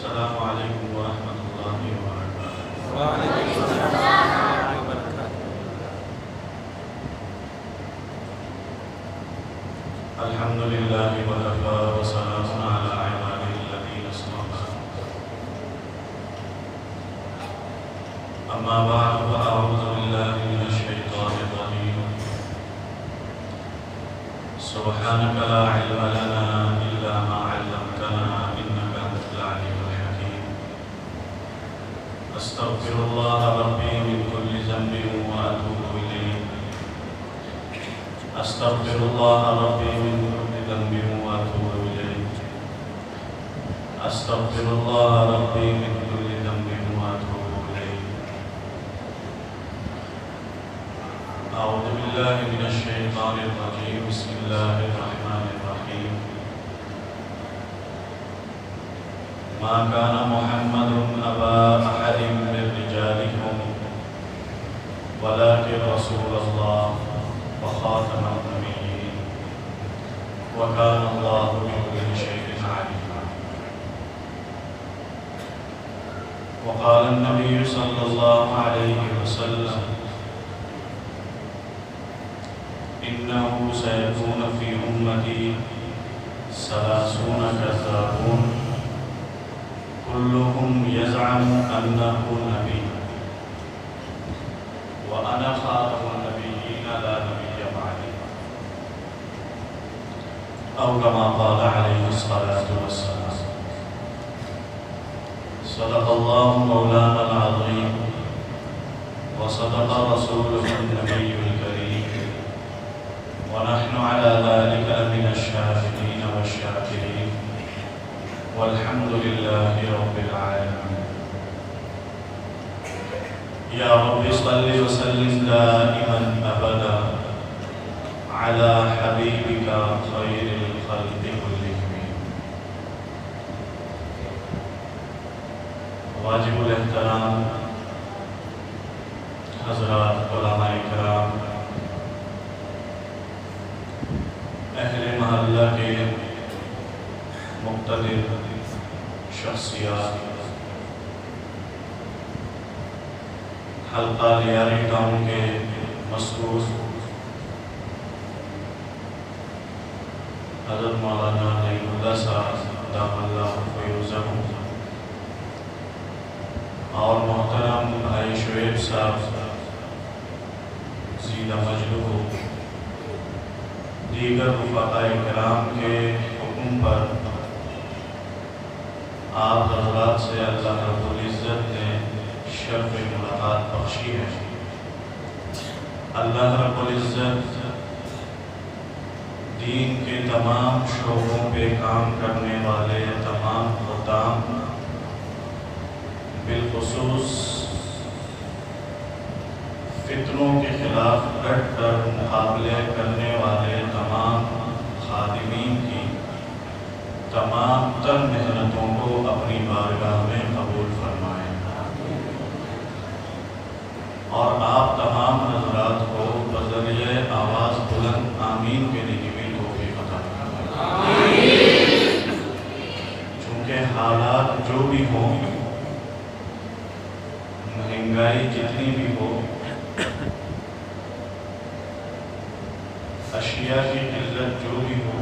السلام علیکم ورحمۃ اللہ وبرکاتہ۔ وعلیکم السلام ورحمۃ اللہ وبرکاتہ۔ الحمد للہ وکفیٰ وسلام علی عبادہ الذین اصطفیٰ، اما بعد فاعوذ باللہ من الشیطان الرجیم، سبحانک لا علم لنا الا ما علمتنا انک انت العلیم الحکیم، استغفر اللہ ربی من کل ذنب واتوب الیہ، استغفر اللہ ربی من کل ذنب واتوب الیہ، استغفر اللہ ربی من کل ذنب واتوب الیہ۔ اعوذ باللہ من الشیطان الرجیم، بسم اللہ الرحمن الرحیم۔ ما كان محمد أبا أحد من رجالكم ولكن رسول الله وخاتم النبيين وكان الله بكل شيء عليما۔ وقال النبي صلى الله عليه وسلم إنه سيكون في أمتي 30 كذابون كلهم يزعم أنه نبي وأنا خاتم النبيين لا نبي بعدي، أو كما قال عليه الصلاة والسلام۔ صدق الله مولانا العظيم وصدق رسوله النبي الكريم، ونحن على ذلك من الشاهدين والشاكرين، والحمد لله رب العالمين۔ يا رب صل وسلم دائما أبدا على حبيبك خير الخلق كلهم۔ واجب الاحترام حضرات علماء کرام، اہل محلہ کے مقتدر شخصیات، حلقہ لیاری ٹاؤن کے مسعود حضرت مولانا نعیم اللہ صاحب دام اللہ فیوزہم، اور محترم بھائی شعیب صاحب زیدہ مجلوہ، دیگر رفقاء کرام کے حکم پر آپ حضرات سے اللہ رب العزت نے شرف ملاقات بخشی ہے۔ اللہ رب العزت دین کے تمام شعبوں پہ کام کرنے والے تمام خدام، بالخصوص فتنوں کے خلاف ڈٹ کر مقابلے کرنے والے تمام خادمین کی تمام تر محنتوں کو اپنی بارگاہ میں قبول فرمائیں، اور آپ تمام حضرات کو بذریعہ آواز بلند آمین کہنے کی بھی توفیق عطا فرمائیں۔ چونکہ حالات جو بھی ہوں، مہنگائی جتنی بھی ہو، اشیاء کی قلت جو بھی ہو،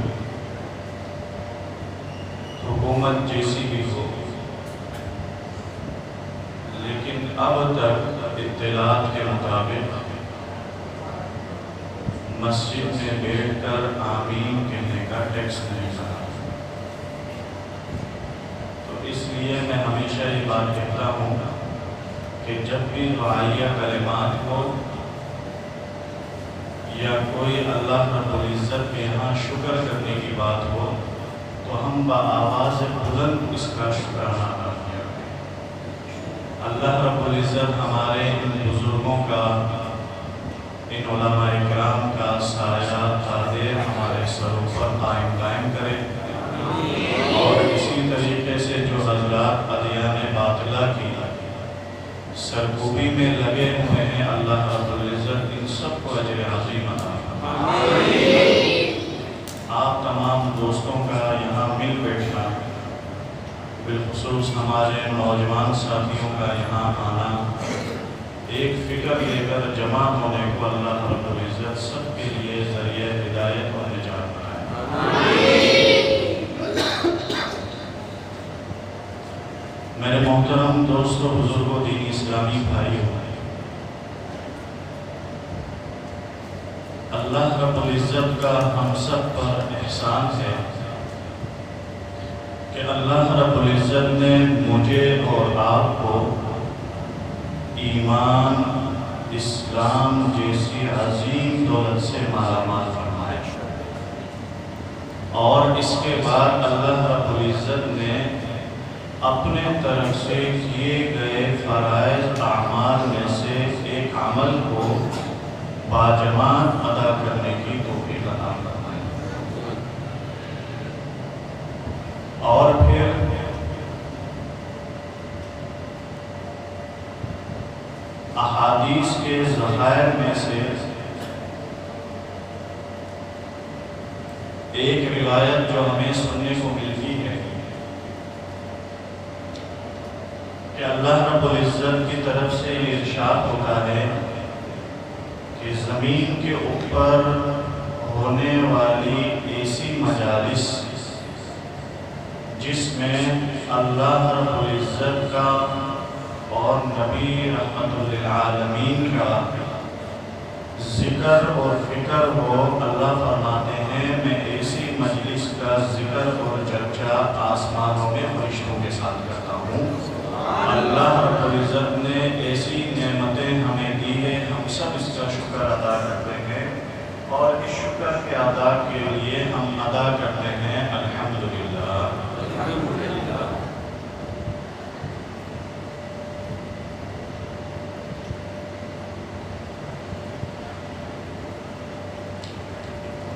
حکومت جیسی بھی ہو، لیکن اب تک اطلاعات کے مطابق مسجد میں بیٹھ کر آمین کہنے کا ٹیکس نہیں بنا۔ تو اس لیے میں ہمیشہ یہ بات کہتا ہوں کہ جب بھی دعائیہ کلمات ہو یا کوئی اللہ رب العزت کے یہاں شکر کرنے کی بات ہو، تو ہم بآواز بلند اس کا شکرانہ ادا کیا کریں۔ اللہ رب العزت ہمارے ان بزرگوں کا، ان علماء کرام کا سایہ قادر ہمارے سروں پر قائم کرے، اور اسی طریقے سے جو حضرات ادیان باطلہ کی سرکوبی میں لگے ہوئے ہیں، اللہ رب العزت ان سب کو اجر عظیم عطا فرمائے۔ آپ تمام دوستوں کا یہاں مل بیٹھنا بالخصوص ہمارے نوجوان ساتھیوں کا یہاں آنا، ایک فکر لے کر جمع ہونے کو اللہ رب العزت سب کے لیے ذریعہ ہدایت اور نجات بنائے۔ میرے محترم دوستوں، بزرگوں، دینی اسلامی بھائیوں، اللہ رب العزت کا ہم سب پر احسان ہے کہ اللہ رب العزت نے مجھے اور آپ کو ایمان، اسلام جیسی عظیم دولت سے مالا مال فرمایا، اور اس کے بعد اللہ رب العزت نے اپنے طرف سے کیے گئے فرائض اعمال میں سے ایک عمل کو باجماع ادا کرنے کی توفیق عطا فرمائی، اور پھر احادیث کے ذخائر میں سے ایک روایت جو ہمیں سننے کو ملتی ہے کہ اللہ رب العزت کی طرف سے یہ ارشاد ہوتا ہے کہ زمین کے اوپر ہونے والی ایسی مجالس جس میں اللہ رب العزت کا اور نبی رحمت للعالمین کا ذکر اور فکر ہو، اللہ فرماتے ہیں میں ایسی مجلس کا ذکر اور چرچا آسمانوں میں فرشتوں کے ساتھ کرتا ہوں۔ اللہ رب العزت نے ایسی نعمتیں ہمیں دی ہیں، ہم سب اس کا شکر ادا کرتے ہیں، اور اس شکر کے ادا کے لیے ہم ادا کرتے ہیں الحمدللہ۔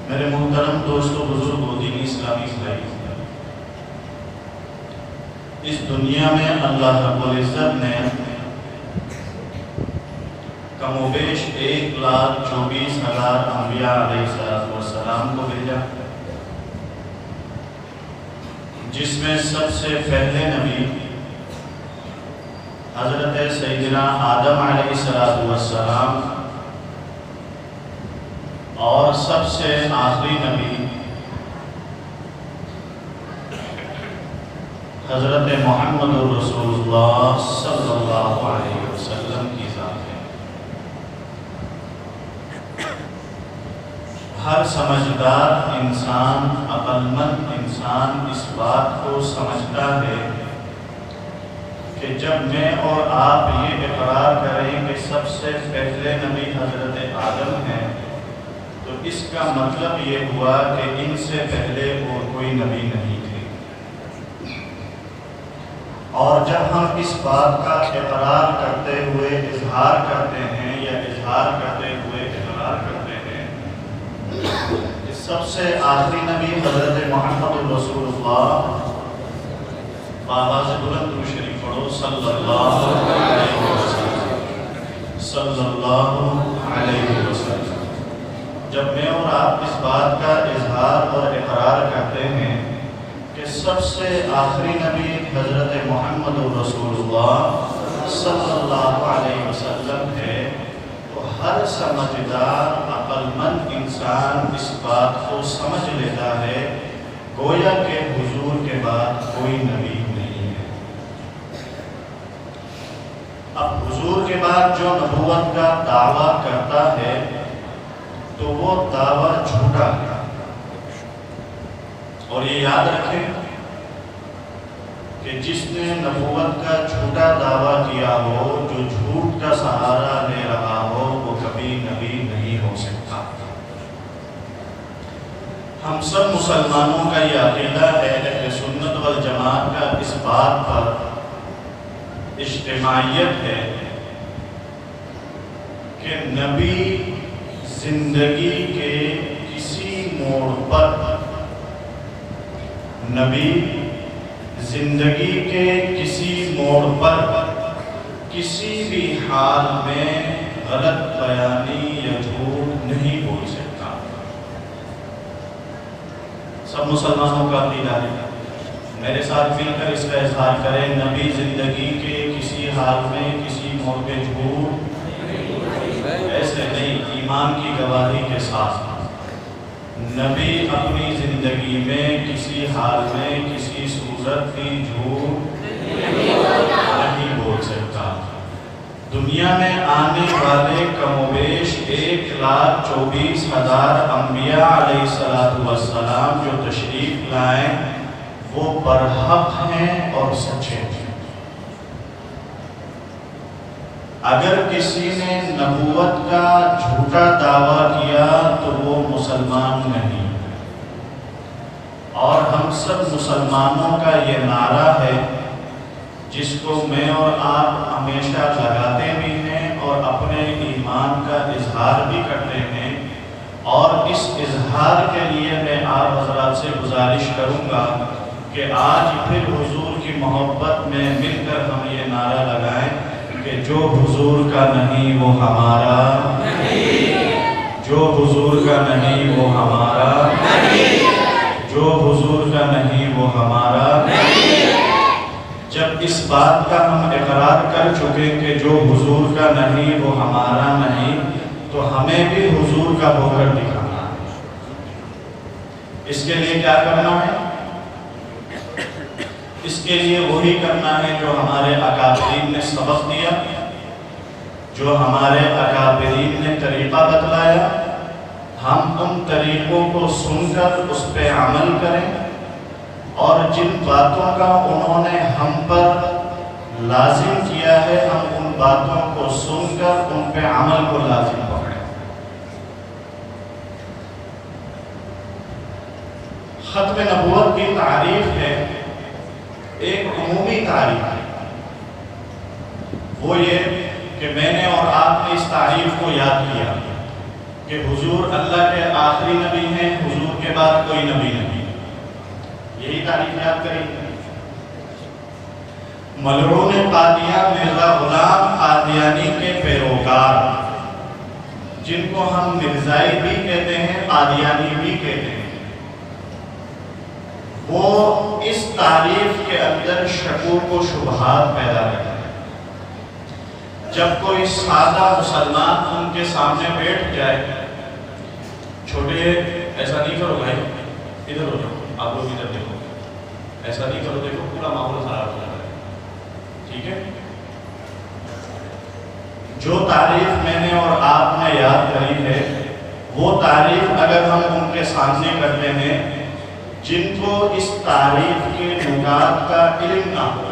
میرے محترم دوستوں، بزرگوں، دینی اسلامی بھائی، اس دنیا میں اللہ رب العزت نے کم و بیش 1,24,000 انبیاء علیہ السلام کو بھیجا، جس میں سب سے پہلے نبی حضرت سیدنا آدم علیہ السلام، اور سب سے آخری نبی حضرت محمد رسول اللہ صلی اللہ علیہ وسلم کی ذات ہے۔ ہر سمجھدار انسان، عقل مند انسان اس بات کو سمجھتا ہے کہ جب میں اور آپ یہ اقرار کریں کہ سب سے پہلے نبی حضرت آدم ہیں، تو اس کا مطلب یہ ہوا کہ ان سے پہلے اور کوئی نبی نہیں تھے۔ اور جب ہم اس بات کا اقرار کرتے ہوئے اظہار کرتے ہیں، یا اظہار کرتے ہوئے اقرار کرتے ہیں کہ سب سے آخری نبی حضرت محمد رسول اللہ، آواز بلند و شریف پڑھو، صلی اللہ علیہ وسلم، صلی اللہ علیہ وسلم۔ جب میں اور آپ اس بات کا اظہار اور اقرار کرتے ہیں کہ سب سے آخری نبی حضرت محمد رسول اللہ صلی اللہ علیہ وسلم ہے، تو ہر سمجھدار عقل مند انسان اس بات کو سمجھ لیتا ہے گویا کہ حضور کے بعد کوئی نبی نہیں ہے۔ اب حضور کے بعد جو نبوت کا دعویٰ کرتا ہے تو وہ دعویٰ جھوٹا ہے، اور یہ یاد رکھیں کہ جس نے نبوت کا جھوٹا دعویٰ کیا ہو، جو جھوٹ کا سہارا لے رہا ہو، وہ کبھی نبی نہیں ہو سکتا۔ ہم سب مسلمانوں کا یہ عقیدہ ہے، اہل سنت والجماعت کا اس بات پر اجتماعیت ہے کہ نبی زندگی کے کسی موڑ پر، نبی زندگی کے کسی موڑ پر کسی بھی حال میں غلط بیانی یا جھوٹ نہیں بول سکتا۔ سب مسلمانوں کا عقیدہ ہے میرے ساتھ مل کر اس کا اظہار کریں، نبی زندگی کے کسی حال میں کسی موڑ پہ جھوٹ ایسے نہیں، ایمان کی گواہی کے ساتھ نبی اپنی زندگی میں کسی حال میں کسی صورت بھی جھوٹ نہیں بول سکتا۔ دنیا میں آنے والے کم و بیش 1,24,000 انبیاء علیہ السلام جو تشریف لائیں وہ برحق ہیں اور سچے ہیں۔ اگر کسی نے نبوت کا جھوٹا دعویٰ کیا تو وہ مسلمان نہیں، اور ہم سب مسلمانوں کا یہ نعرہ ہے جس کو میں اور آپ ہمیشہ لگاتے بھی ہیں اور اپنے ایمان کا اظہار بھی کرتے ہیں، اور اس اظہار کے لیے میں آپ حضرات سے گزارش کروں گا کہ آج پھر حضور کی محبت میں مل کر ہم یہ نعرہ لگائیں کہ جو حضور کا نہیں وہ ہمارا نہیں، جو حضور کا نہیں وہ ہمارا نہیں، جو حضور کا نہیں وہ ہمارا نہیں۔ جب اس بات کا ہم اقرار کر چکے کہ جو حضور کا نہیں وہ ہمارا نہیں، تو ہمیں بھی حضور کا ہو کر دکھانا ہے۔ اس کے لیے کیا کرنا ہے؟ اس کے لیے وہی کرنا ہے جو ہمارے اکابرین نے سبق دیا، جو ہمارے اکابرین نے طریقہ بتلایا، ہم ان طریقوں کو سن کر اس پہ عمل کریں، اور جن باتوں کا انہوں نے ہم پر لازم کیا ہے ہم ان باتوں کو سن کر ان پہ عمل کو لازم پکڑیں۔ ختم نبوت کی تعریف ہے، ایک عمومی تعریف ہے، وہ یہ کہ میں نے اور آپ نے اس تعریف کو یاد کیا کہ حضور اللہ کے آخری نبی ہیں، حضور کے بعد کوئی نبی نہیں، یہی تعریف یاد کریں۔ ملعون قادیان مرزا غلام قادیانی کے پیروکار، جن کو ہم مرزائی بھی کہتے ہیں قادیانی بھی کہتے ہیں، وہ اس تعریف کے اندر شکوک و شبہات پیدا کرتے ہیں۔ جب کوئی سادہ مسلمان ان کے سامنے بیٹھ جائے، چھوٹے ایسا نہیں کرو بھائی، ادھر ہو جاؤ، آپ لوگ ادھر دیکھو، ایسا نہیں کرو، دیکھو پورا ماحول خراب ہو جاتا ہے، ٹھیک ہے؟ جو تعریف میں نے اور آپ نے یاد کری ہے، وہ تعریف اگر ہم ان کے سامنے کرتے ہیں جن کو اس تعریف کے نکات کا علم نہ ہو،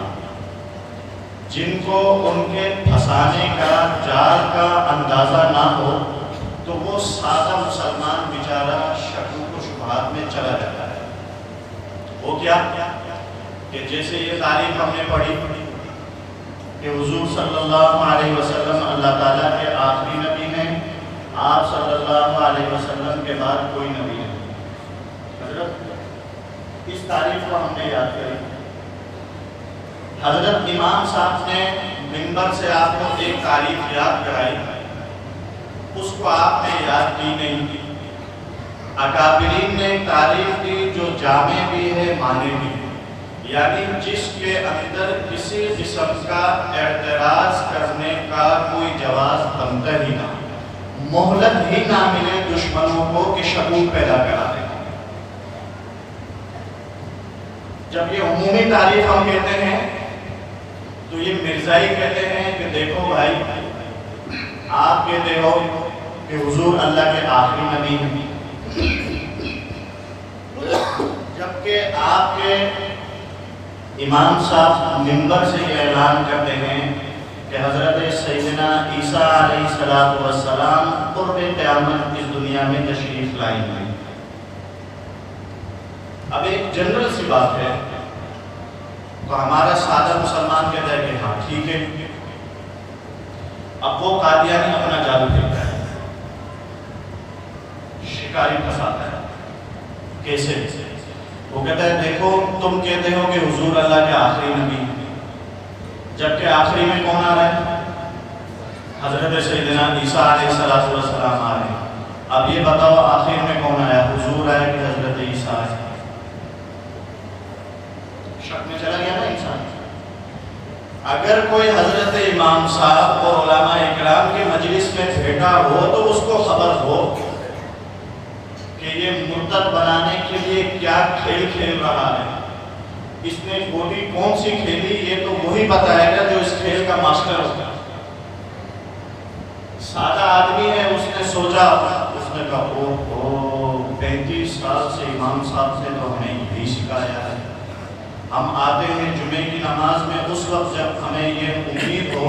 جن کو ان کے پھنسانے کا جال کا اندازہ نہ ہو، تو وہ سادہ مسلمان بیچارہ شکوک و شبہات میں چلا جاتا ہے۔ وہ کیا کہ جیسے یہ تعریف ہم نے پڑھی کہ حضور صلی اللہ علیہ وسلم اللہ تعالیٰ کے آخری نبی ہیں، آپ صلی اللہ علیہ وسلم کے بعد کوئی نبی نہیں۔ حضرت اس تعریف کو ہم نے یاد کری، حضرت امام صاحب نے منبر سے آپ کو ایک تعریف یاد کرائی، اس کو آپ نے یاد کی نہیں۔ اکابرین نے ایک تعریف دی جو جامع بھی ہے معنی بھی ہے، یعنی جس کے اندر کسی قسم کا اعتراض کرنے کا کوئی جواز بنتا ہی نہ، مہلت ہی نہ ملے دشمنوں کو کہ شکوک پیدا کرا دیں۔ جب یہ عمومی تعریف ہم کہتے ہیں تو یہ مرزائی کہتے ہیں کہ دیکھو بھائی، آپ کہتے ہو کہ حضور اللہ کے آخری نبی ہیں، جبکہ آپ کے امام صاحب منبر سے یہ اعلان کرتے ہیں کہ حضرت سیدنا عیسیٰ علیہ السلام قرب قیامت اس دنیا میں تشریف لائیں گے۔ اب ایک جنرل سی بات ہے تو ہمارا سادہ مسلمان کہتا ہے کہ ہاں ٹھیک ہے۔ اب وہ قادیانی اپنا جادو دیکھتا ہے، شکاری پھنساتا ہے، کیسے؟ وہ کہتا ہے دیکھو تم کہتے ہو کہ حضور اللہ کے آخری نبی ہیں، جبکہ آخری میں کون آ رہا ہے؟ حضرت سیدنا عیسیٰ علیہ السلام آ رہے ہیں۔ اب یہ بتاؤ آخر میں کون آیا، حضور آئے کہ حضرت عیسیٰ آئے؟ شک میں چلا گیا نا انسان. اگر کوئی حضرت امام صاحب اور علماء اکرام کی مجلس میں بیٹھا ہو تو اس کو خبر ہو کہ یہ مرتد بنانے کے لیے کیا کھیل کھیل رہا ہے. اس نے گولی کون سی کھیلی یہ تو وہی بتائے گا جو اس کھیل کا ماسٹر ہوگا. سادہ آدمی ہے, اس نے سوچا, اس نے کہا اوہ 35 سال سے امام صاحب سے تو ہمیں یہی سکھایا ہے. ہم آتے ہیں جمعے کی نماز میں اس وقت جب ہمیں یہ امید ہو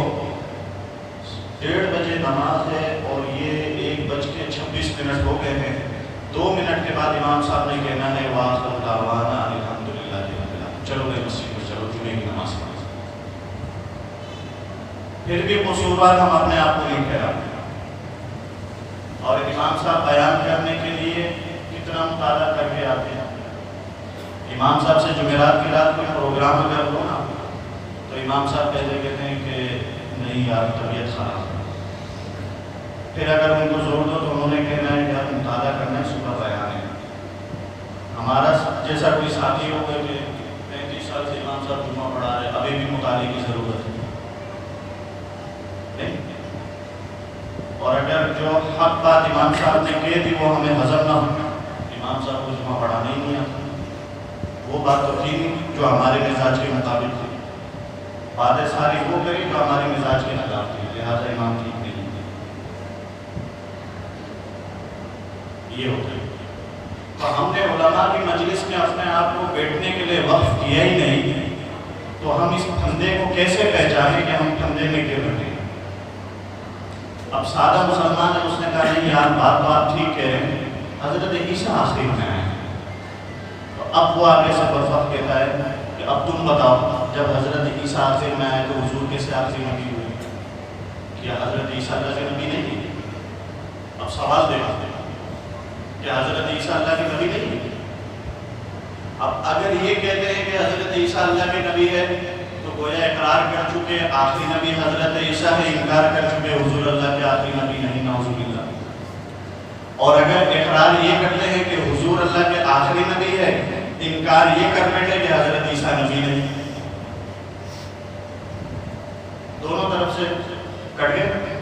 1:30 بجے نماز ہے اور یہ 1:26 ہو گئے ہیں, 2 منٹ کے بعد امام صاحب نے کہنا ہے وآخر دعوانا الحمدللہ رب العالمین, چلو گئے مسجد میں, چلو جمعے کی نماز پڑھیں. پھر بھی قصوروار ہم اپنے آپ کو نہیں ٹھہراتے. اور امام صاحب بیان کرنے کے لیے کتنا مطالعہ کر کے آتے ہیں. امام صاحب سے جمعرات کی رات کوئی پروگرام اگر ہو نا تو امام صاحب پہلے کہتے ہیں کہ نہیں یار طبیعت خراب ہے. پھر اگر ان کو زور دو تو انہوں نے کہنا ہے کہ یار مطالعہ کرنا ہے, صبح بیان ہے. ہمارا جیسا کوئی ساتھی ہو گئے کہ 35 سال سے امام صاحب جمعہ پڑھا رہے, ابھی بھی مطالعے کی ضرورت ہے. اور اگر جو حق بات امام صاحب نے کہی تھی وہ ہمیں ہضم نہ ہو, امام صاحب کو جمعہ پڑھانا ہی نہیں آتا, وہ بات تو تھی نہیں جو ہمارے مزاج کے مطابق تھی. باتیں ساری وہ کری جو ہمارے مزاج کے خلاف تھی, لہٰذا امام ٹھیک نہیں تھی. یہ ہوتا ہے. تو ہم نے علماء کی مجلس میں اپنے آپ کو بیٹھنے کے لیے وقف کیا ہی نہیں, تو ہم اس پھندے کو کیسے پہچانیں کہ ہم پھندے میں کیوں بیٹھے. اب سادہ مسلمان ہے, اس نے کہا نہیں یار بات ٹھیک کہہ رہے ہیں, حضرت عیسیٰ آخری میں آئے. اب وہ آگے سے برفق کہتا ہے کہ اب تم بتاؤ جب حضرت عیسیٰ آخر میں آئے تو حضور کیسے آخری نبی ہوئے, کیا حضرت عیسیٰ اللہ کے نبی نہیں ہے؟ اب سوال دیکھا کہ حضرت عیسیٰ اللہ کے نبی نہیں ہے. اب اگر یہ کہتے ہیں کہ حضرت عیسیٰ اللہ کے نبی ہے تو گویا اقرار کر چکے آخری نبی حضرت عیسیٰ ہے, انکار کر چکے حضور اللہ کے آخری نبی نہیں, نعوذ باللہ. اور اگر اقرار یہ کرتے ہیں کہ حضور اللہ کے آخری نبی ہے, انکار یہ کر بیٹھے کہ حضرت عیسیٰ نبی نہیں, دونوں طرف سے کٹ گئے.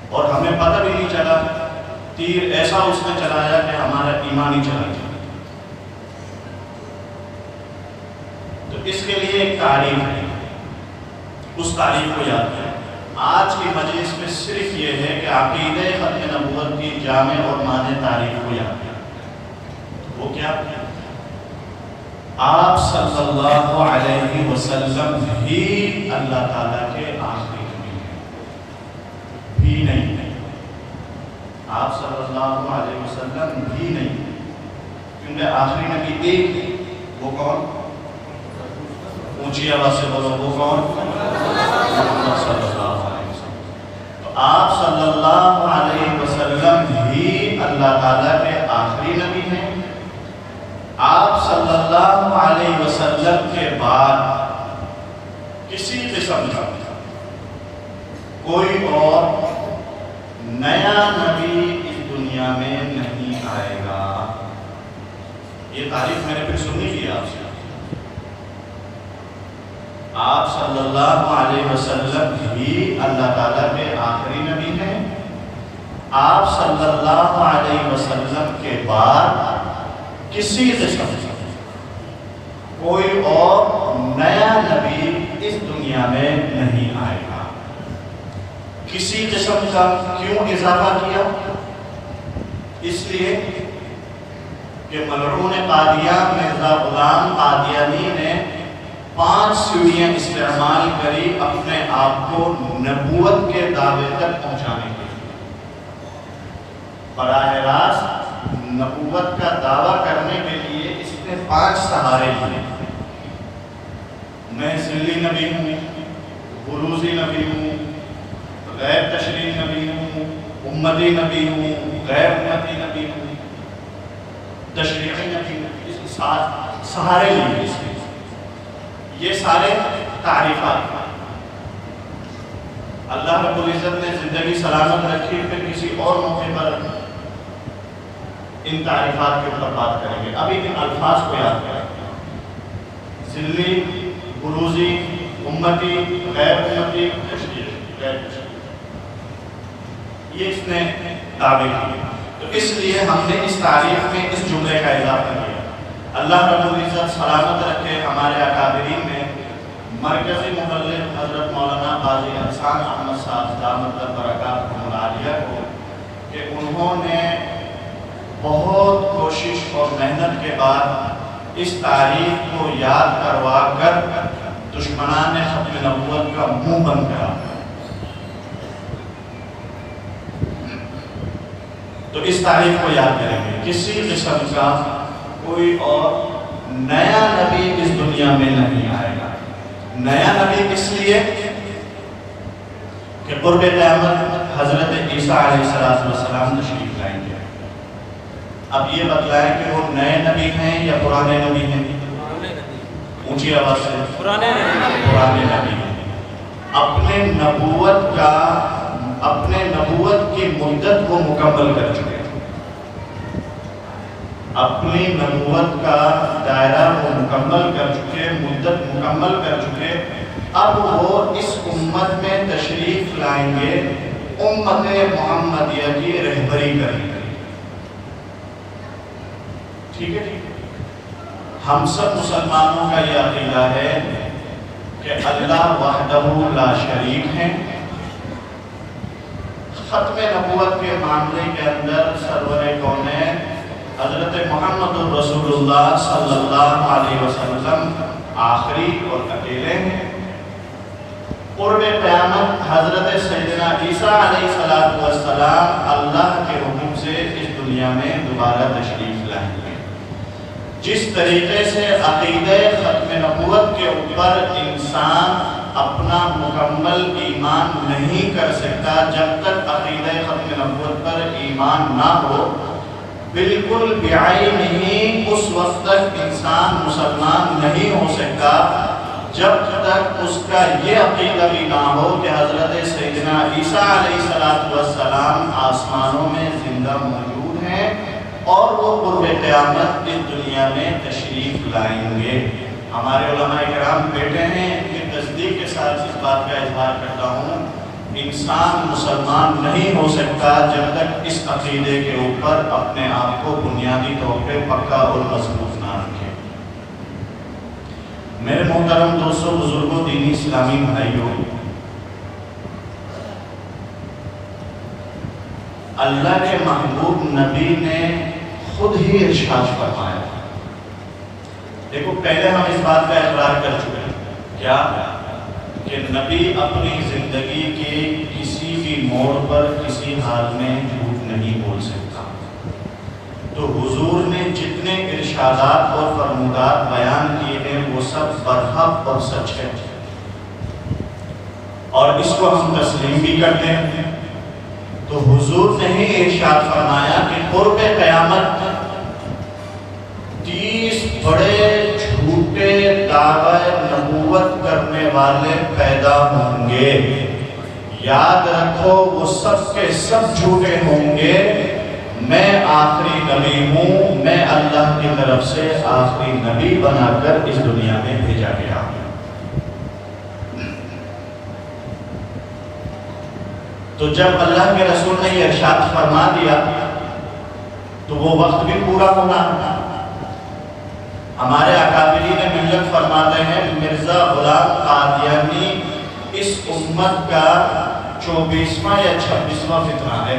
اور ہمیں پتہ بھی نہیں چلا, تیر ایسا اس نے چلایا کہ ہمارا ایمان ہی چلا گیا. تو اس کے لیے ایک تعریف ہے, اس تعریف کو یاد کریں. آج کی مجلس میں صرف یہ ہے کہ عقیدہ ختم نبوت کی جامع اور معنی تعریف کو یاد کریں. وہ کیا؟ آپ صلی اللہ علیہ وسلم بھی اللہ تعالیٰ کے آخری نبی ہیں, بھی نہیں. آپ صلی اللہ علیہ وسلم بھی نہیں, کیونکہ آخری نبی ایک ہے. وہ کون؟ اونچی آواز سے بولو, وہ کون؟ محمد صلی اللہ علیہ وسلم. تو آپ صلی اللہ علیہ وسلم بھی اللہ تعالیٰ کے آخری نبی ہیں. آپ صلی اللہ علیہ وسلم کے بعد کسی قسم کا کوئی اور نیا نبی اس دنیا میں نہیں آئے گا. یہ تعریف میں نے پھر سنی تھی آپ سے. آپ صلی اللہ علیہ وسلم بھی اللہ تعالیٰ کے آخری نبی ہیں. آپ صلی اللہ علیہ وسلم کے بعد کسی قسم کوئی اور نیا نبی اس دنیا میں نہیں آئے گا. کسی قسم کا کیوں اضافہ کیا؟ اس لیے کہ ملعون قادیان مرزا غلام قادیانی نے 5 سیڑھیاں استعمال کری اپنے آپ کو نبوت کے دعوے تک پہنچانے کے لیے. براہ راست نبوت کا دعویٰ کرنے کے لیے اس نے 5 سہارے لیے. میں ذلی نبی ہوں, بروزی نبی ہوں, غیر تشریعی نبی ہوں, امتی نبی ہوں, غیر امتی نبی ہوں, تشریعی نبی ہوں. اس 7 سہارے لیے اس نے. یہ سارے تعریفات اللہ رب العزت نے زندگی سلامت رکھی. پھر کسی اور موقع پر ان تعریفات کے اوپر بات کریں گے. ابھی ان الفاظ کو یاد کریں. ذلی، بروزی، امتی، غیر امتی، تشریح، غیر تشریح، یہ اس نے دعوے کی. تو اس لیے ہم نے اس تعریف میں اس جملے کا اضافہ کیا. اللہ رب العزت سلامت رکھے ہمارے اکابرین میں مرکزی مبلغ حضرت مولانا قاضی احسان احمد صاحب دامت برکاتہم العالیہ کو کہ انہوں نے بہت کوشش اور محنت کے بعد اس تاریخ کو یاد کروا کر دشمنان ختم نبوت کا منہ بند کرا. تو اس تاریخ کو یاد کریں گے. کسی قسم کا کوئی اور نیا نبی اس دنیا میں نہیں آئے گا. نیا نبی اس لیے کہ قرب قیامت حضرت عیسیٰ علیہ السلام تشریف لائیں گے. اب یہ بتلائیں کہ وہ نئے نبی ہیں یا پرانے نبی ہیں؟ اونچی آواز سے. پرانے نبی ہیں. اپنے نبوت کی مدت کو مکمل کر چکے. اپنی نبوت کا دائرہ کو مکمل کر چکے، مدت مکمل کر چکے. اب وہ اس امت میں تشریف لائیں گے، امت محمدیہ کی رہبری کریں گے. ٹھیک ہے. ہم سب مسلمانوں کا یہ عقیدہ ہے کہ اللہ وحدہ لا شریک ہیں. ختم نبوت کے معاملے کے اندر سرور کونین حضرت محمد رسول اللہ صلی اللہ علیہ وسلم آخری اور اکیلے ہیں. قرب قیامت حضرت سیدنا عیسیٰ علیہ السلام اللہ کے حکم سے اس دنیا میں دوبارہ تشریف لائیں گے. جس طریقے سے عقیدہ ختم نبوت کے اوپر انسان اپنا مکمل ایمان نہیں کر سکتا جب تک عقیدہ ختم نبوت پر ایمان نہ ہو، بالکل بعین ہی اس وقت تک انسان مسلمان نہیں ہو سکتا جب تک اس کا یہ عقیدہ بھی نہ ہو کہ حضرت سیدنا عیسیٰ علیہ السلام آسمانوں میں زندہ موجود ہیں اور وہ قرب قیامت اس دنیا میں تشریف لائیں گے. ہمارے علماء کرام بیٹھے ہیں. یہ تصدیق کے ساتھ اس بات کا اظہار کرتا ہوں، انسان مسلمان نہیں ہو سکتا جب تک اس عقیدے کے اوپر اپنے آپ کو بنیادی طور پہ پکا اور مضبوط نہ رکھے. میرے محترم دوستوں، بزرگوں، دینی اسلامی بھائیوں، اللہ کے محبوب نبی نے خود ہی ارشاد فرمایا. دیکھو، پہلے ہم اس بات کا اقرار کر چکے ہیں کیا کہ نبی اپنی زندگی کے کسی بھی موڑ پر کسی حال میں جھوٹ نہیں بول سکتا. تو حضور نے جتنے ارشادات اور فرمودات بیان کیے ہیں وہ سب برحق اور سچ ہے، اور اس کو ہم تسلیم بھی کرتے ہیں. تو حضور نے ہی ارشاد فرمایا کہ قرب قیامت 30 بڑے جھوٹے دعوی نبوت کرنے والے پیدا ہوں گے. یاد رکھو، وہ سب کے سب جھوٹے ہوں گے. میں آخری نبی ہوں، میں اللہ کی طرف سے آخری نبی بنا کر اس دنیا میں بھیجا گیا ہوں. تو جب اللہ کے رسول نے یہ ارشاد فرما دیا تو وہ وقت بھی پورا ہونا. ہمارے اکابرین ملت فرماتے ہیں مرزا غلام قادیانی اس امت کا 24واں یا 26واں فتنہ ہے.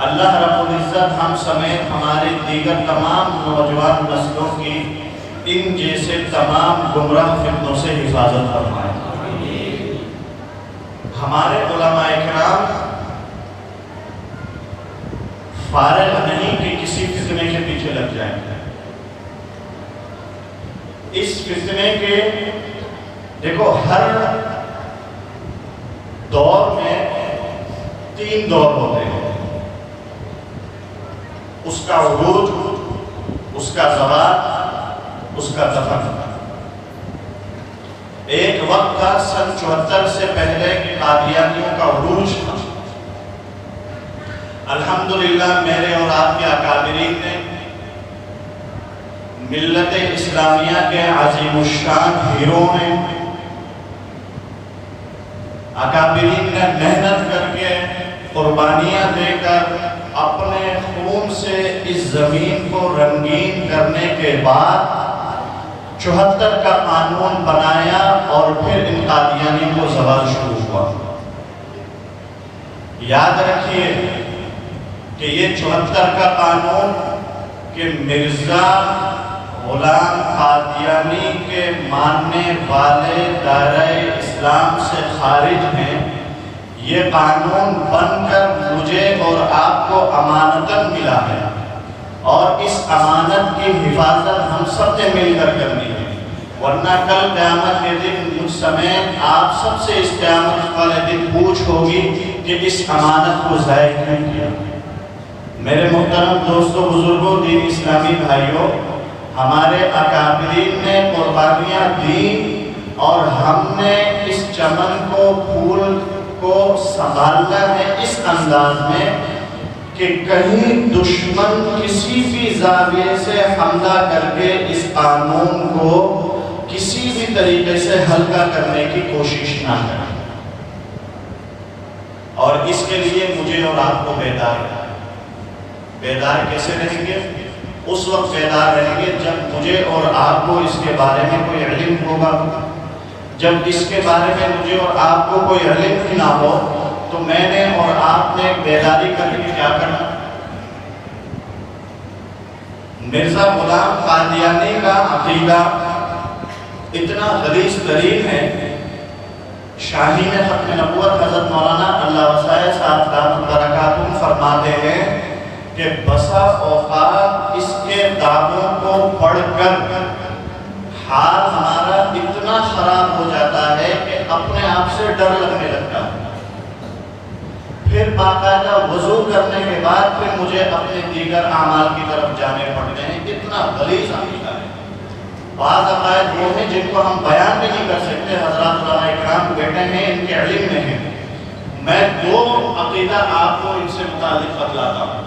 اللہ رب العزت ہم سمیت ہمارے دیگر تمام نوجوان نسلوں کی ان جیسے تمام گمراہ فتنوں سے حفاظت فرمائے. ہمارے علماء کرام فارغ نہیں کہ کسی فتنے کے پیچھے لگ جائیں. اس فتنے کے دیکھو، ہر دور میں 3 دور ہوتے ہیں: اس کا عروج، اس کا زوال، اس کا دفن. ایک وقت تھا سن 74 سے پہلے کہ قادیانیوں کا عروج تھا. الحمدللہ میرے اور آپ کے اکابرین نے ملت اسلامیہ کے عظیم الشان ہیرو نے، اکابرین نے محنت کر کے قربانیاں دے کر اپنے خون سے اس زمین کو رنگین کرنے کے بعد 74 کا قانون بنایا اور پھر ان قادیانی کو زوال شروع ہوا۔ یاد رکھیے کہ یہ 74 کا قانون کہ مرزا غلام قادیانی کے ماننے والے دائرہ اسلام سے خارج ہیں، یہ قانون بن کر مجھے اور آپ کو امانتاً ملا ہے، اور اس امانت کی حفاظت ہم سب نے مل کر کرنی ہے، ورنہ کل قیامت کے دن مجھ سمیت آپ سب سے اس قیامت والے دن پوچھ ہوگی کہ اس امانت کو ضائع کیوں کیا۔ میرے محترم دوستوں، بزرگوں، دین اسلامی بھائیوں، ہمارے اکابرین نے قربانیاں دی اور ہم نے اس چمن کو، پھول کو سنبھالنا ہے اس انداز میں کہ کہیں دشمن کسی بھی زاویے سے حملہ کر کے اس قانون کو کسی بھی طریقے سے ہلکا کرنے کی کوشش نہ کریں، اور اس کے لیے مجھے اور آپ کو بیدار کیسے رہیں گے؟ اس وقت بیدار رہیں گے جب مجھے اور آپ کو اس کے بارے میں کوئی علم ہوگا۔ جب اس کے بارے میں مجھے اور آپ کو کوئی علم ہی نہ ہو تو میں نے اور آپ نے بیداری کر کے کیا کرنا؟ مرزا غلام قادیانی کا عقیدہ اتنا غلیظ ترین ہے، شاہین ختم نبوت حضرت مولانا اللہ وسائے صاحب دامت برکاتہم فرماتے ہیں کہ بسا اوقات اس کے دعووں کو پڑھ کر حال ہمارا اتنا خراب ہو جاتا ہے کہ اپنے آپ سے ڈر لگنے لگتا ہے، پھر باقاعدہ وضو کرنے کے بعد پھر مجھے اپنے دیگر اعمال کی طرف جانے پڑتے ہیں۔ اتنا غلیظ عقیدہ ہے۔ بعض عقائد وہ ہیں جن کو ہم بیان بھی نہیں کر سکتے، حضرات علماء اکرام بیٹھے ہیں، ان کے علم میں ہیں۔ میں دو عقیدہ آپ کو ان سے متعلق بتلاتا ہوں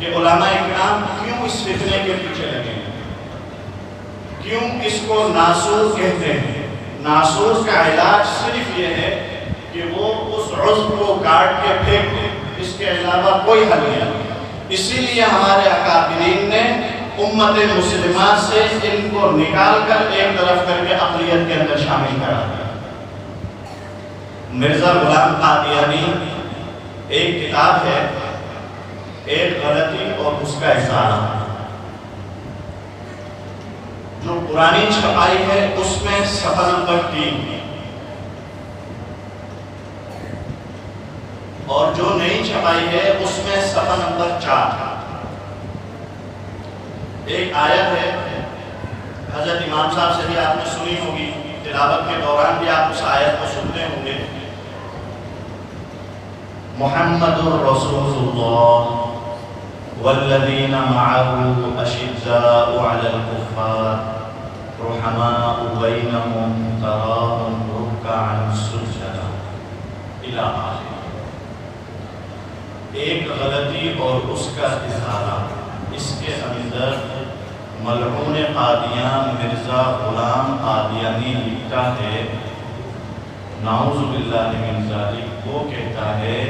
کہ علماء اکرام کیوں اس فتنے کے پیچھے لگے ہیں، کیوں اس کو ناسور کہتے ہیں۔ ناسور کا علاج صرف یہ ہے کہ وہ اس عضو کو کاٹ کے پھینک دیں، اس کے علاوہ کوئی حل نہیں۔ اسی لیے ہمارے اکابرین نے امت مسلمہ سے ان کو نکال کر ایک طرف کر کے اقلیت کے اندر شامل کرا دیا۔ مرزا غلام قادیانی ایک کتاب ہے، ایک غلطی اور اس کا ازالہ، جو پرانی چھپائی ہے اس میں صفحہ نمبر 3 اور جو نئی چھپائی ہے اس میں صفحہ نمبر 4 ایک آیت ہے، حضرت امام صاحب سے بھی آپ نے سنی ہوگی، تلاوت کے دوران بھی آپ اس آیت کو سنتے ہوں گے۔ محمد رسول اللہ والذین معه اشداء علی الکفار رحماء بینہم تراہم رکعا سجدا الی آخر۔ ایک غلطی اور اس کا ازالہ، اس کے اندر ملعون قادیان مرزا غلام قادیانی لکھتا ہے، نعوذ باللہ من ذالک، وہ کہتا ہے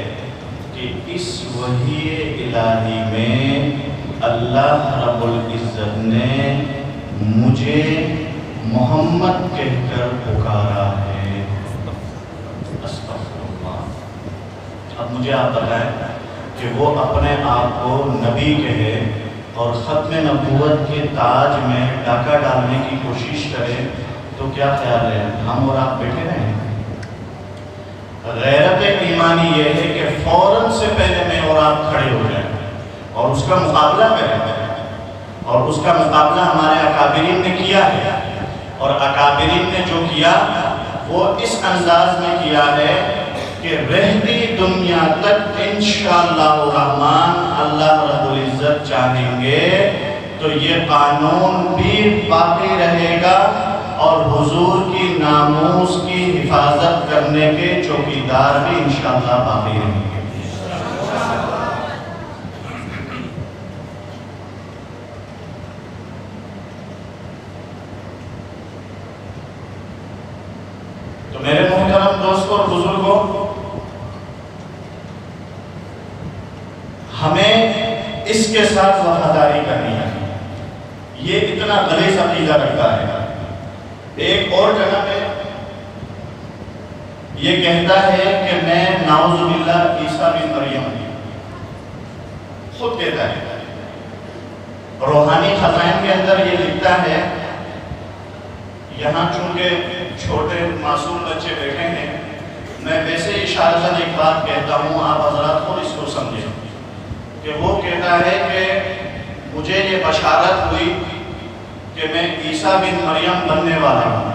کہ اس وحی الہی میں اللہ رب العزت نے مجھے محمد کہہ کر پکارا ہے۔ استغفر اللہ۔ اب مجھے آپ بتائیں کہ وہ اپنے آپ کو نبی کہے اور ختم نبوت کے تاج میں ڈاکہ ڈالنے کی کوشش کرے تو کیا خیال ہے؟ ہم اور آپ بیٹھے رہیں؟ غیرت ایمانی یہ ہے کہ فوراً سے پہلے میں اور آپ کھڑے ہو جائیں اور اس کا مقابلہ کریں، اور اس کا مقابلہ ہمارے اکابرین نے کیا ہے، اور اکابرین نے جو کیا وہ اس انداز میں کیا ہے کہ رہتی دنیا تک انشاءاللہ الرحمن اللہ رب العزت چاہیں گے تو یہ قانون بھی باقی رہے گا، اور حضور کی ناموس کی حفاظت کرنے کے چوکیدار بھی انشاءاللہ باقی رہیں گے۔ میرے محترم دوستوں اور بزرگوں، ہمیں اس کے ساتھ وفاداری کرنی ہے۔ یہ اتنا غلیظ عقیدہ رکھتا ہے۔ ایک اور جگہ میں یہ کہتا ہے کہ میں نعوذ باللہ عیسیٰ بن مریم ہوں، خود کہتا ہے۔ روحانی خزائن کے اندر یہ لکھتا ہے، یہاں چونکہ چھوٹے معصوم بچے بیٹھے ہیں، میں ویسے اشارتاً ایک بات کہتا ہوں، آپ حضرات خود اس کو سمجھیں، کہ وہ کہتا ہے کہ مجھے یہ بشارت ہوئی کہ میں عیسیٰ بن مریم بننے والا ہوں۔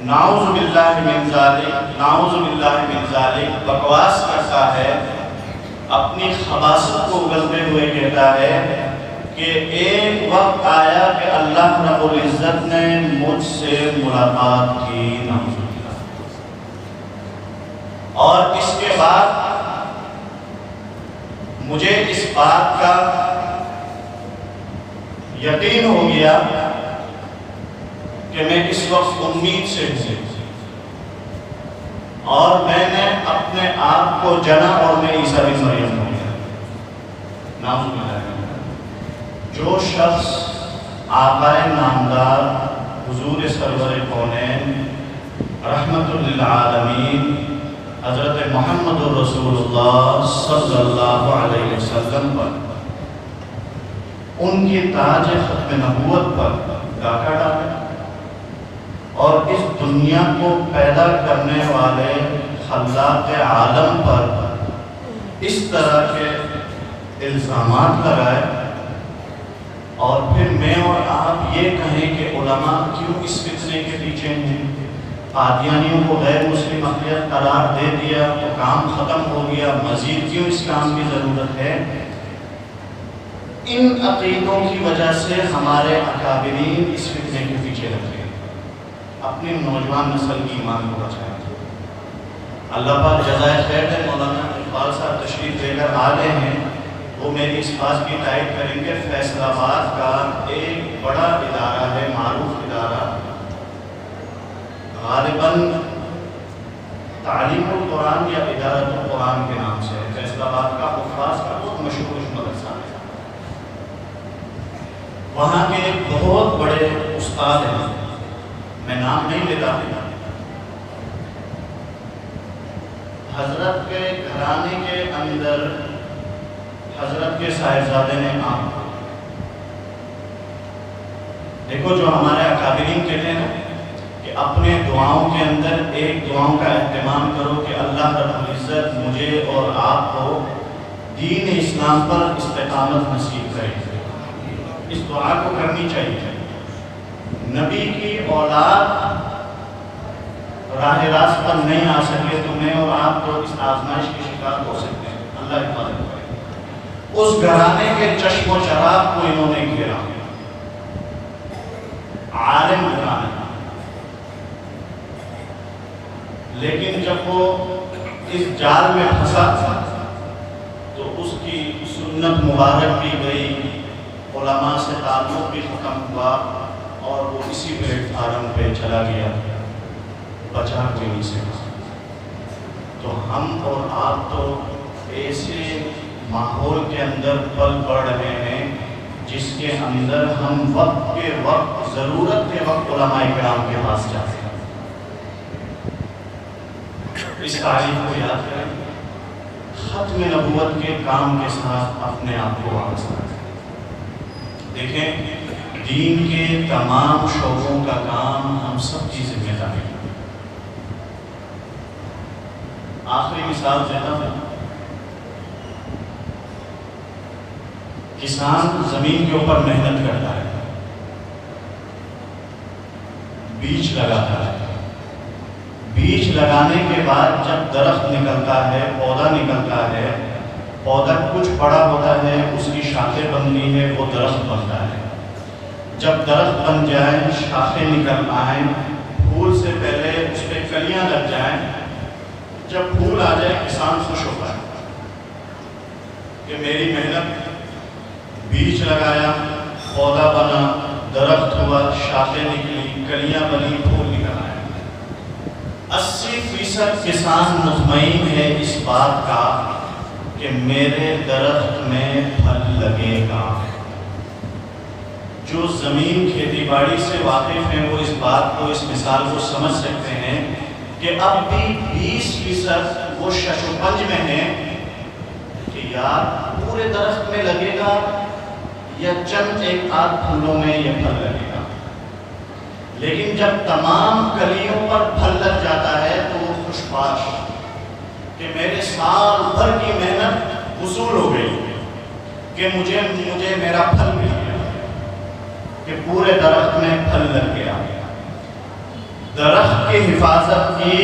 نعوذ باللہ من ذالک، نعوذ باللہ من ذالک، بکواس کرتا ہے، اپنی خباثت کو اگلتے ہوئے کہتا ہے کہ ایک وقت آیا کہ اللہ رب العزت نے مجھ سے ملاقات کی، نعوذ باللہ، اور اس کے بعد مجھے اس بات کا یقین ہو گیا کہ میں اس وقت امید سے ہوں، اور میں نے اپنے آپ کو جنا اور میں عیسیٰ بن مریم ہو گیا، نعوذ باللہ۔ جو شخص آقائے نامدار حضور سرور کونین رحمت للعالمین حضرت محمد رسول اللہ صلی اللہ علیہ وسلم پر، ان کی تاج ختم نبوت پر ڈاکہ ڈالے، اور اس دنیا کو پیدا کرنے والے خلاق عالم پر اس طرح کے الزامات لگائے، اور پھر میں اور آپ یہ کہیں کہ علماء کیوں اس فتنے کے پیچھے ہیں، قادیانیوں کو غیر مسلم اقلیت قرار دے دیا تو کام ختم ہو گیا، مزید کیوں اس کام کی ضرورت ہے؟ ان عقیدوں کی وجہ سے ہمارے اکابرین اس فتنے کے پیچھے لگے، اپنی نوجوان نسل کی ایمان کو بچائیں۔ اللہ پاک جزائے خیر دے، مولانا اقبال صاحب تشریف لے کر آ گئے ہیں، وہ میری اس بات کی تائید کریں گے۔ فیصل آباد کا ایک بڑا ادارہ ہے، معروف ادارہ، غالباً تعلیم القرآن یا ادارت القرآن کے نام سے ہے، فیصل آباد کا حفاظ کا بہت مشہور مدرسہ ہے۔ وہاں کے ایک بہت بڑے استاد ہیں، میں نام نہیں لیتا، حضرت کے گھرانے کے اندر حضرت کے صاحبزادے نے عام دیکھو، جو ہمارے اکابرین کہتے ہیں کہ اپنے دعاؤں کے اندر ایک دعاؤں کا اہتمام کرو کہ اللہ رب العزت مجھے اور آپ کو دین اسلام پر استقامت نصیب کرے، اس دعا کو کرنی چاہیے۔ نبی کی اولاد راہ راست پر نہیں آ سکے تو میں اور آپ تو اس آزمائش کے شکار ہو سکتے ہیں، اللہ حفاظت کرے۔ اس گھرانے کے چشم و چراغ کو انہوں نے گھیرا، عالم گھرانا، لیکن جب وہ اس جال میں پھنسا تو اس کی سنت مبارک کی گئی، علماء سے تعلق بھی ختم ہوا، اور وہ اسی پلیٹ فارم پہ چلا گیا، بچا کوئی نہیں سکا۔ تو ہم اور آپ تو ایسے ماحول کے اندر پل بڑھ رہے ہیں جس کے اندر ہم وقت کے وقت، ضرورت کے وقت علماء کرام کے پاس جاتے ہیں۔ اس تعریف کو یاد کریں، ختم نبوت کے کام کے ساتھ اپنے آپ کو واپس کریں۔ دیکھیں، دین کے تمام شعبوں کا کام ہم سب کی ذمہ داری ہے۔ آخری مثال دیتا ہوں، کسان زمین کے اوپر محنت کرتا ہے، بیج لگاتا ہے، بیج لگانے کے بعد جب درخت نکلتا ہے، پودا نکلتا ہے، پودا کچھ بڑا ہوتا ہے، اس کی شاخیں بنتی ہے، وہ درخت بنتا ہے۔ جب درخت بن جائے، شاخیں نکل آئیں، پھول سے پہلے اس پہ کلیاں لگ جائیں، جب پھول آ جائے کسان خوش ہوتا ہے کہ میری محنت، بیج لگایا، پودا بنا، درخت ہوا، شاخیں نکلی، کلیاں بنی، پھول نکل آئے۔ 80% کسان مطمئن ہے اس بات کا کہ میرے درخت میں پھل لگے گا۔ جو زمین کھیتی باڑی سے واقف ہیں وہ اس بات کو، اس مثال کو سمجھ سکتے ہیں کہ اب بھی 20% وہ شش و پنج میں ہیں کہ یار پورے درخت میں لگے گا یا چند ایک آدھ پھولوں میں یہ پھل لگے گا۔ لیکن جب تمام کلیوں پر پھل لگ جاتا ہے تو وہ خوشباش کہ میرے سال بھر کی محنت وصول ہو گئی، کہ مجھے میرا پھل مل گیا، کہ پورے درخت میں پھل لگ گیا۔ درخت کی حفاظت کی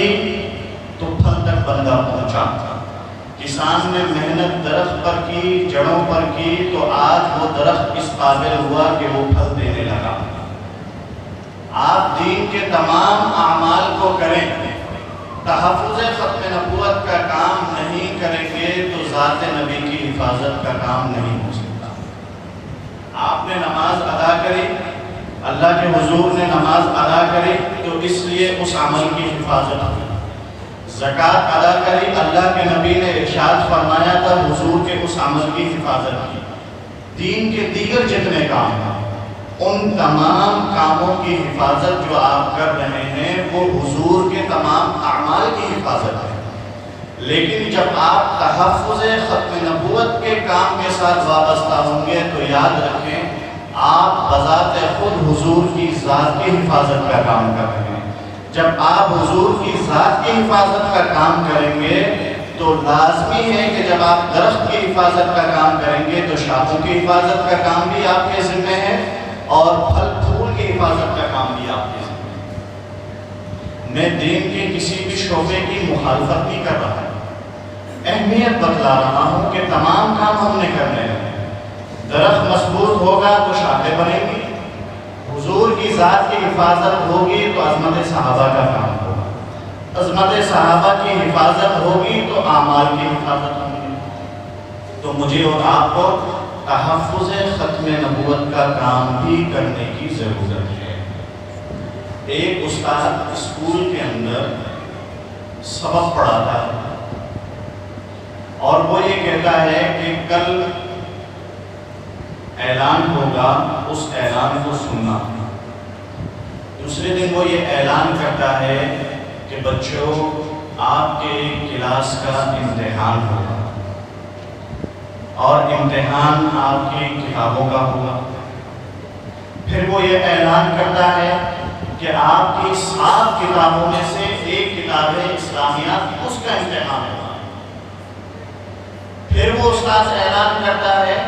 تو پھل تک بندہ پہنچا۔ کسان نے محنت درخت پر کی، جڑوں پر کی، تو آج وہ درخت اس قابل ہوا کہ وہ پھل دینے لگا۔ آپ دین کے تمام اعمال کو کریں، تحفظ ختم نبوت کا کام نہیں کریں گے تو ذات نبی کی حفاظت کا کام نہیں ہو سکتا۔ آپ نے نماز ادا کری، اللہ کے حضور نے نماز ادا کری تو اس لیے اس عمل کی حفاظت ہوئی۔ زکوٰۃ ادا کری، اللہ کے نبی نے ارشاد فرمایا تھا، حضور کے اس عمل کی حفاظت کی۔ دین کے دیگر جتنے کام ہیں ان تمام کاموں کی حفاظت جو آپ کر رہے ہیں وہ حضور کے تمام اعمال کی حفاظت ہے۔ لیکن جب آپ تحفظ ختم نبوت کے کام کے ساتھ وابستہ ہوں گے تو یاد رکھیں آپ بذات خود حضور کی ذات کی حفاظت کا کام کر رہے ہیں۔ جب آپ حضور کی ذات کی حفاظت کا کام کریں گے تو لازمی ہے کہ جب آپ درخت کی حفاظت کا کام کریں گے تو شاخوں کی حفاظت کا کام بھی آپ کے ذمہ ہے اور پھل پھول کی حفاظت کا کام بھی آپ کے ذمہ ہے۔ میں دین کے کسی بھی شعبے کی مخالفت نہیں کر رہا، اہمیت بتلا رہا ہوں کہ تمام کام ہم نے کرنے ہیں۔ درخت مضبوط ہوگا تو شاخیں بنیں گی، حضور کی ذات کی حفاظت ہوگی تو عظمت صحابہ کا کام ہوگا، عظمت صحابہ کی حفاظت ہوگی تو اعمال کی حفاظت ہوگی۔ تو مجھے اور آپ کو تحفظ ختم نبوت کا کام بھی کرنے کی ضرورت ہے۔ ایک استاد اسکول کے اندر سبق پڑھاتا ہے اور وہ یہ کہتا ہے کہ کل اعلان ہوگا، اس اعلان کو سننا۔ دوسرے دن وہ یہ اعلان کرتا ہے کہ بچوں آپ کے کلاس کا امتحان ہوگا اور امتحان آپ کی کتابوں کا ہوگا۔ پھر وہ یہ اعلان کرتا ہے کہ آپ کی 7 کتابوں میں سے ایک کتاب ہے اسلامیات، اس کا امتحان ہوگا۔ پھر وہ استاد اعلان کرتا ہے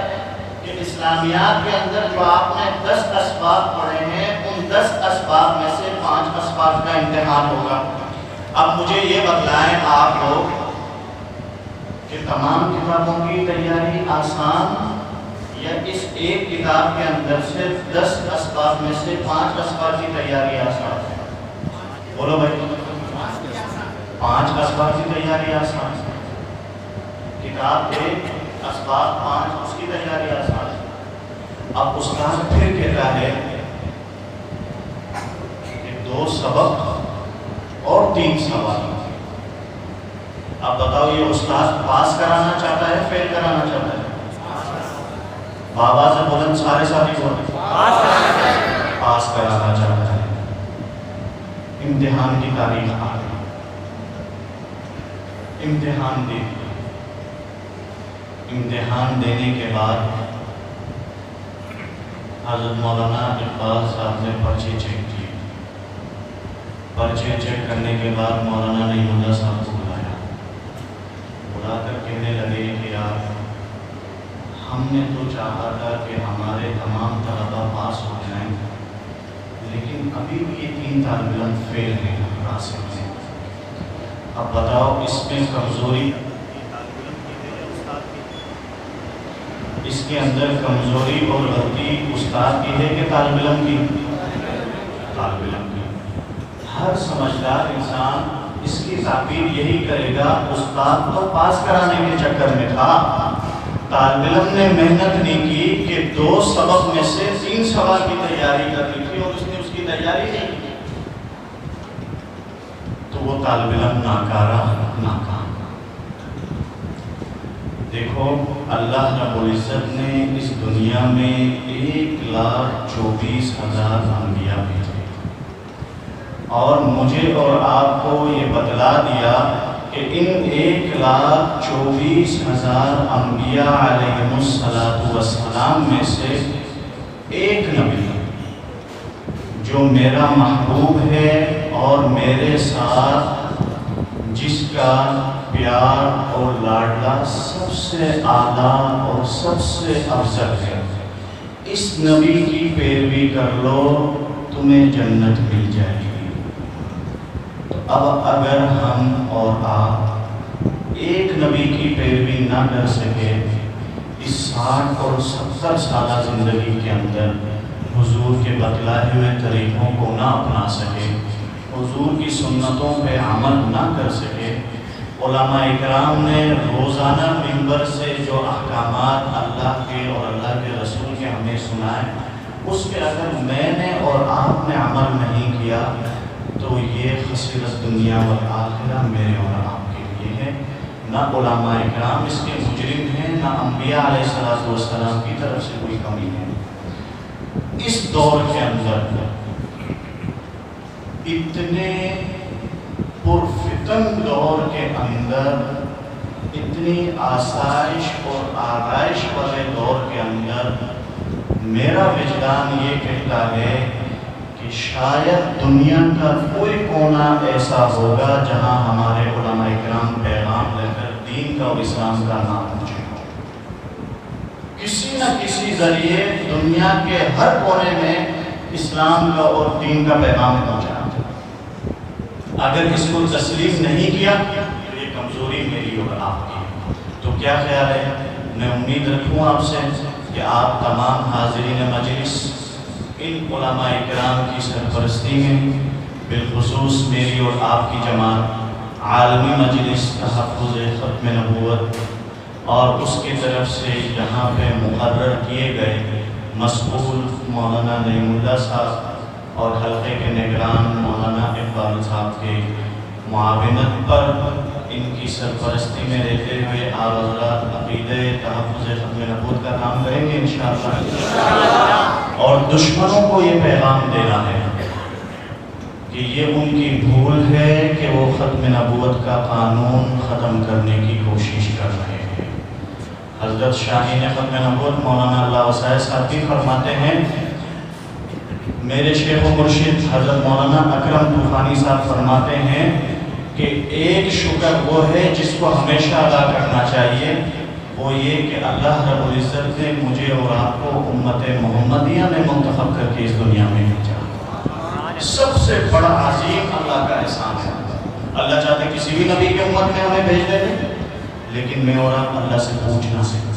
کہ اسلامیات کے اندر جو آپ نے 10 اسباب پڑھے ہیں ان 10 اسباب میں سے 5 اسباب کا امتحان ہوگا۔ اب مجھے یہ بتلائیں آپ لوگ کہ تمام کتابوں کی تیاری آسان یا اس ایک کتاب کے اندر صرف 10 اسباب میں سے 5 اسباب کی تیاری آسان ہے؟ بولو بھائی، 5 اسباب کی تیاری آسان ہے، کتاب ایک، اسباب 5، اس کی تیاری آسان ہے۔ اب استاد پھر کہتا ہے کہ 2 سبق اور 3 سوال۔ اب بتاؤ یہ استاد پاس کرانا چاہتا ہے فیل کرانا چاہتا ہے؟ بابا سے بلند سارے ساتھی کو پاس کرانا چاہتا ہے۔ امتحان کی تاریخ آ گئی، امتحان دے دیا۔ امتحان دینے کے بعد حضرت مولانا اقبال صاحب نے پرچے چیک کیے۔ پرچے چیک کرنے کے بعد مولانا نعیم اللہ صاحب کو بلا کر کہنے لگے کہ یار ہم نے تو چاہا تھا کہ ہمارے تمام طلبہ پاس ہو جائیں، لیکن ابھی بھی یہ 3 طالب علم فیل ہیں راسب میں۔ اب بتاؤ اس میں کمزوری، اس کے اندر کمزوری اور غلطی استاد کی ہے کہ طالب علم کی؟ طالب علم کی۔ ہر سمجھدار انسان اس کی تعبیر یہی کرے گا استاد کو پاس کرانے کے چکر میں تھا، طالب علم نے محنت نہیں کی کہ 2 سبق میں سے 3 سوال کی تیاری کرنی تھی اور اس نے اس کی تیاری نہیں کی۔ تو تو وہ طالب علم ناکارہ ناکام۔ دیکھو اللہ رب العزت نے اس دنیا میں 1,24,000 انبیاء بھیجے، اور مجھے اور آپ کو یہ بتلا دیا کہ ان 1,24,000 انبیاء علیہم السلام میں سے ایک نبی جو میرا محبوب ہے اور میرے ساتھ جس کا پیار اور لاڈلا سب سے اعلیٰ اور سب سے افضل ہے، اس نبی کی پیروی کر لو تمہیں جنت مل جائے گی۔ اب اگر ہم اور آپ ایک نبی کی پیروی نہ کر سکے، اس 60 اور 70 سالہ زندگی کے اندر حضور کے بتلائے ہوئے طریقوں کو نہ اپنا سکے، حضور کی سنتوں پہ عمل نہ کر سکے، علماء اکرام نے روزانہ منبر سے جو احکامات اللہ کے اور اللہ کے رسول کے ہمیں سنائے، اس پہ اگر میں نے اور آپ نے عمل نہیں کیا تو یہ خسرت دنیا والآخرہ میرے اور آپ کے لیے ہے۔ نہ علماء اکرام اس کے مجرم ہیں، نہ انبیاء علیہ السلام کی طرف سے کوئی کمی ہے۔ اس دور کے اندر اتنے پرفتن دور کے اندر، اتنی آسائش اور آرائش والے دور کے اندر، میرا وجدان یہ کہتا ہے کہ شاید دنیا کا کوئی کونا ایسا ہوگا جہاں ہمارے علماء اکرام پیغام لے کر دین کا اور اسلام کا نام پہنچے۔ کسی نہ کسی ذریعے دنیا کے ہر کونے میں اسلام کا اور دین کا پیغام پہنچا۔ اگر اس کو تسلیم نہیں کیا تو یہ کمزوری میری اور آپ کی۔ تو کیا خیال ہے؟ میں امید رکھوں آپ سے کہ آپ تمام حاضرین مجلس ان علماء اکرام کی سرپرستی میں، بالخصوص میری اور آپ کی جماعت عالمی مجلس تحفظ ختم نبوت اور اس کی طرف سے یہاں پہ مقرر کیے گئے مسئول مولانا نعیم اللہ صاحب اور حلقے کے نگران مولانا اقبال صاحب کے معاونت پر ان کی سرپرستی میں رہتے ہوئے آپ حضرات عقیدہ تحفظ ختم نبوت کا کام کریں گے انشاءاللہ، اور دشمنوں کو یہ پیغام دینا ہے کہ یہ ان کی بھول ہے کہ وہ ختم نبوت کا قانون ختم کرنے کی کوشش کر رہے ہیں۔ حضرت شاہین ختم نبوت مولانا اللہ وسائے صاحب بھی فرماتے ہیں، میرے شیخ و مرشد حضرت مولانا اکرم طوفانی صاحب فرماتے ہیں کہ ایک شکر وہ ہے جس کو ہمیشہ ادا کرنا چاہیے، وہ یہ کہ اللہ رب العزت نے مجھے اور آپ کو امت محمدیہ میں منتخب کر کے اس دنیا میں بھیجا۔ سب سے بڑا عظیم اللہ کا احسان ہے۔ اللہ چاہتے کسی بھی نبی کی امت میں ہمیں بھیج دیتے، لیکن میں اور آپ اللہ سے پوچھنا سکتے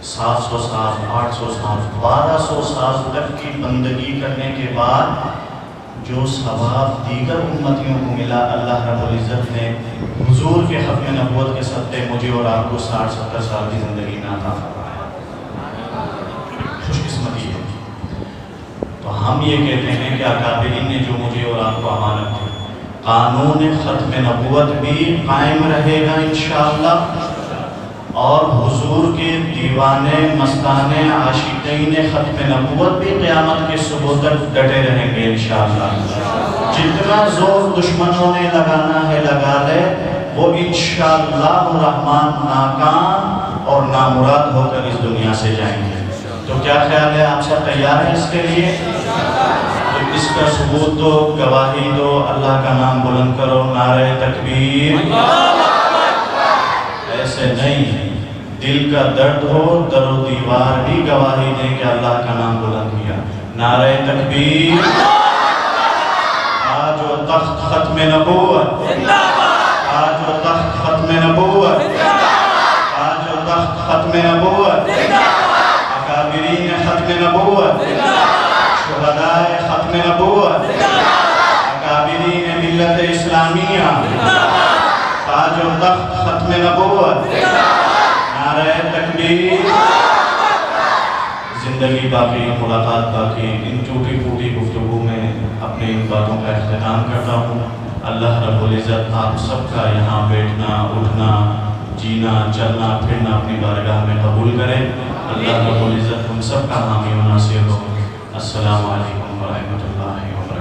700 سال 800 سال 1200 سال تک کی بندگی کرنے کے بعد جو ثواب دیگر امتیوں کو ملا، اللہ رب العزت نے حضور کے ختم نبوت کے صدقے مجھے اور آپ کو 60-70 سال کی زندگی میں عطا فرمایا۔ خوش قسمتی ہے۔ تو ہم یہ کہتے ہیں کہ اکابرین نے جو مجھے اور آپ کو امانت دی، قانون ختم نبوت بھی قائم رہے گا انشاءاللہ، اور حضور کے دیوانے مستانے عاشقین ختم نبوت بھی قیامت کے صبح تک ڈٹے رہیں گے انشاءاللہ۔ جتنا زور دشمنوں نے لگانا ہے لگا لے، وہ انشاءاللہ الرحمن ناکام اور نامراد ہو کر اس دنیا سے جائیں گے۔ تو کیا خیال ہے؟ آپ سب تیار ہیں اس کے لیے؟ تو اس کا ثبوت دو، گواہی دو، اللہ کا نام بلند کرو، نعرہ تکبیر۔ ایسے نہیں، دل کا درد ہو، در و دیوار بھی گواہی دیں کہ اللہ کا نام بلند کیا۔ نعرہ تکبیر۔ آج و تخت ختم نبوت، آج و تخت ختم نبوت، آج و تخت ختم نبوت، اکابرین ختم نبوت، شہداء ختم نبوت، اکابرین ملت اسلامیہ، تاج و تخت ختم نبوت، نعرہ تکبیر۔ زندگی باقی، ملاقات باقی، ان ٹوٹی پھوٹی گفتگو میں اپنی ان باتوں کا اختتام کرتا ہوں۔ اللہ رب العزت آپ سب کا یہاں بیٹھنا اٹھنا جینا چلنا پھرنا اپنی بارگاہ میں قبول کرے۔ اللہ رب العزت ہم سب کا حامی و ناصر ہو۔ السلام علیکم ورحمۃ اللہ وبرکاتہ۔